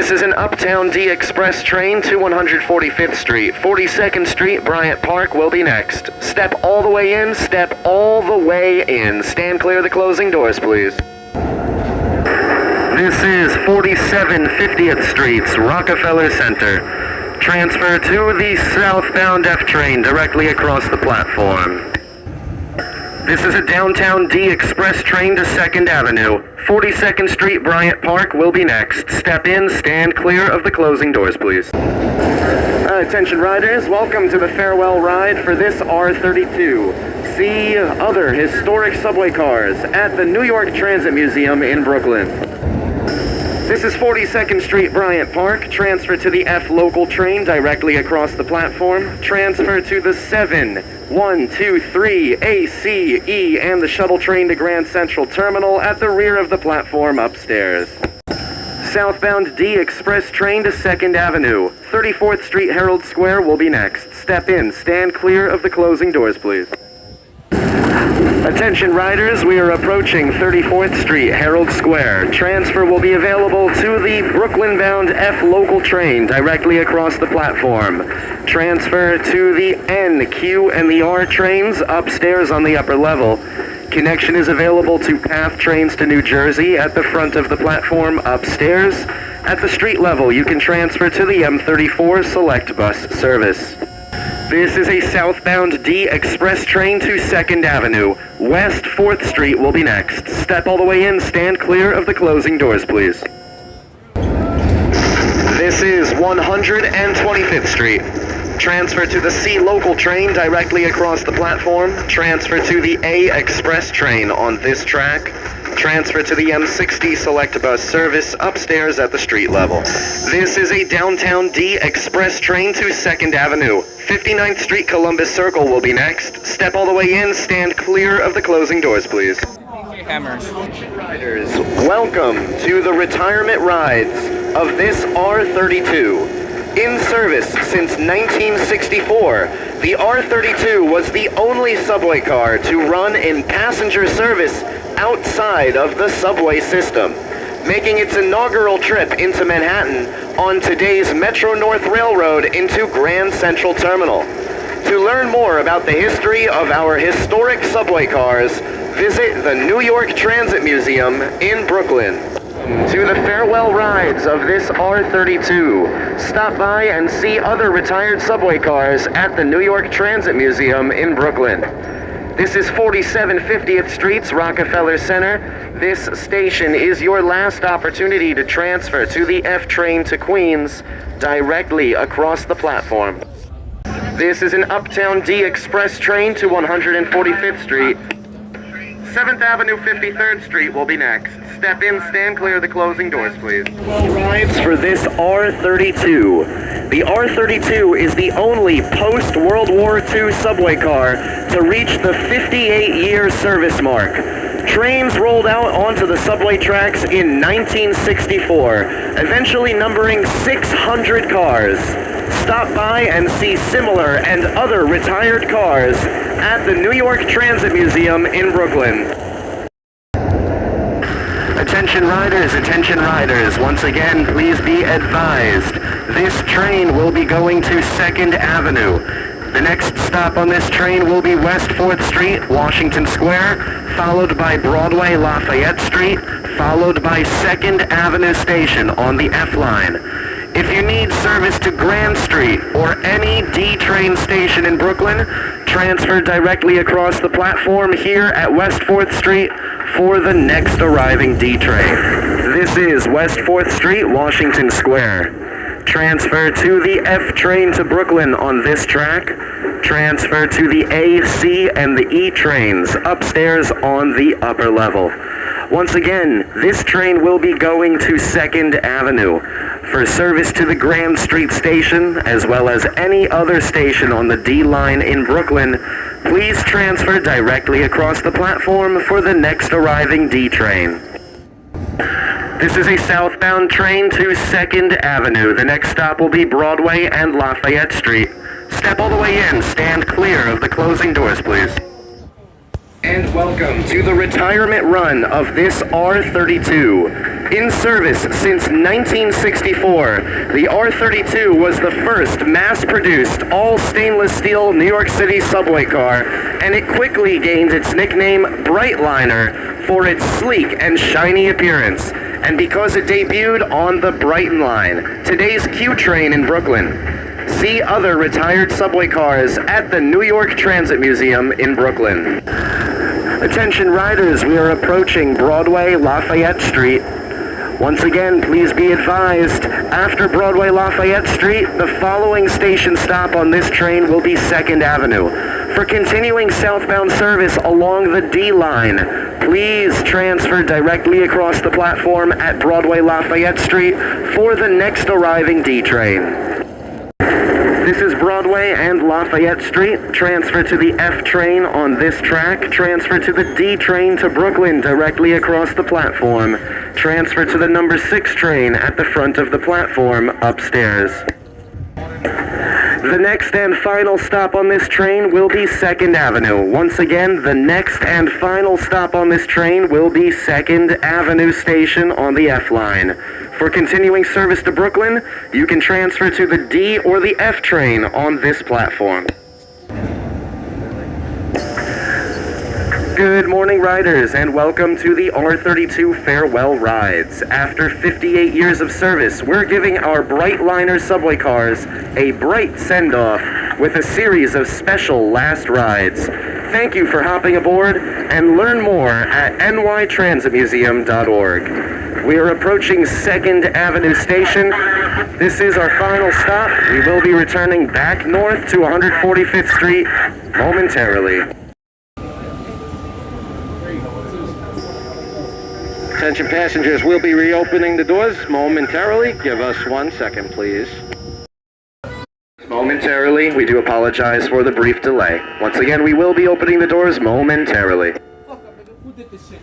This is an Uptown D Express train to 145th Street. 42nd Street, Bryant Park will be next. Step all the way in, step all the way in. Stand clear of the closing doors, please. This is 4750th Street's Rockefeller Center. Transfer to the Southbound F train directly across the platform. This is a Downtown D Express train to 2nd Avenue. 42nd Street, Bryant Park will be next. Step in, stand clear of the closing doors, please. Attention riders, welcome to the farewell ride for this R32. See other historic subway cars at the New York Transit Museum in Brooklyn. This is 42nd Street, Bryant Park. Transfer to the F local train directly across the platform. Transfer to the 7, 1, 2, 3, A, C, E, and the shuttle train to Grand Central Terminal at the rear of the platform upstairs. Southbound D Express train to 2nd Avenue. 34th Street, Herald Square will be next. Step in, stand clear of the closing doors, please. Attention riders, we are approaching 34th Street, Herald Square. Transfer will be available to the Brooklyn-bound F local train directly across the platform. Transfer to the N, Q, and the R trains upstairs on the upper level. Connection is available to PATH trains to New Jersey at the front of the platform upstairs. At the street level, you can transfer to the M34 Select Bus service. This is a Southbound D Express train to 2nd Avenue. West 4th Street will be next. Step all the way in, stand clear of the closing doors, please. This is 125th Street. Transfer to the C local train directly across the platform. Transfer to the A Express train on this track. Transfer to the M60 Select Bus service upstairs at the street level. This is a Downtown D Express train to 2nd Avenue. 59th Street Columbus Circle will be next. Step all the way in, stand clear of the closing doors, please. Hammers. Riders, welcome to the retirement rides of this R32. In service since 1964, the R32 was the only subway car to run in passenger service outside of the subway system, making its inaugural trip into Manhattan on today's Metro-North Railroad into Grand Central Terminal. To learn more about the history of our historic subway cars, visit the New York Transit Museum in Brooklyn. To the farewell rides of this R32, stop by and see other retired subway cars at the New York Transit Museum in Brooklyn. This is 4750th Street's Rockefeller Center. This station is your last opportunity to transfer to the F train to Queens directly across the platform. This is an Uptown D Express train to 145th Street. 7th Avenue, 53rd Street will be next. Step in, stand clear of the closing doors, please. Rides for this R32. The R32 is the only post-World War II subway car to reach the 58-year service mark. Trains rolled out onto the subway tracks in 1964, eventually numbering 600 cars. Stop by and see similar and other retired cars at the New York Transit Museum in Brooklyn. Attention riders, once again, please be advised. This train will be going to 2nd Avenue. The next stop on this train will be West 4th Street, Washington Square, followed by Broadway Lafayette Street, followed by 2nd Avenue Station on the F line. If you need service to Grand Street or any D train station in Brooklyn, transfer directly across the platform here at West 4th Street for the next arriving D train. This is West 4th Street, Washington Square. Transfer to the F train to Brooklyn on this track. Transfer to the A, C, and the E trains upstairs on the upper level. Once again, this train will be going to 2nd Avenue. For service to the Grand Street station, as well as any other station on the D line in Brooklyn, please transfer directly across the platform for the next arriving D train. This is a southbound train to 2nd Avenue. The next stop will be Broadway and Lafayette Street. Step all the way in, stand clear of the closing doors, please. And welcome to the retirement run of this R32. In service since 1964, the R32 was the first mass-produced, all-stainless steel New York City subway car, and it quickly gained its nickname Brightliner for its sleek and shiny appearance, and because it debuted on the Brighton Line, today's Q train in Brooklyn. See other retired subway cars at the New York Transit Museum in Brooklyn. Attention riders, we are approaching Broadway Lafayette Street. Once again, please be advised, after Broadway Lafayette Street, the following station stop on this train will be 2nd Avenue. For continuing southbound service along the D line, please transfer directly across the platform at Broadway Lafayette Street for the next arriving D train. This is Broadway and Lafayette Street. Transfer to the F train on this track. Transfer to the D train to Brooklyn directly across the platform. Transfer to the number 6 train at the front of the platform upstairs. The next and final stop on this train will be 2nd Avenue. Once again, the next and final stop on this train will be 2nd Avenue Station on the F line. For continuing service to Brooklyn, you can transfer to the D or the F train on this platform. Good morning, riders, and welcome to the R32 Farewell Rides. After 58 years of service, we're giving our Brightliner subway cars a bright send-off with a series of special last rides. Thank you for hopping aboard, and learn more at nytransitmuseum.org. We are approaching 2nd Avenue Station. This is our final stop. We will be returning back north to 145th Street momentarily. Attention passengers, we'll be reopening the doors momentarily. Give us 1 second, please. Momentarily, we do apologize for the brief delay. Once again, we will be opening the doors momentarily. Fuck, who did this shit?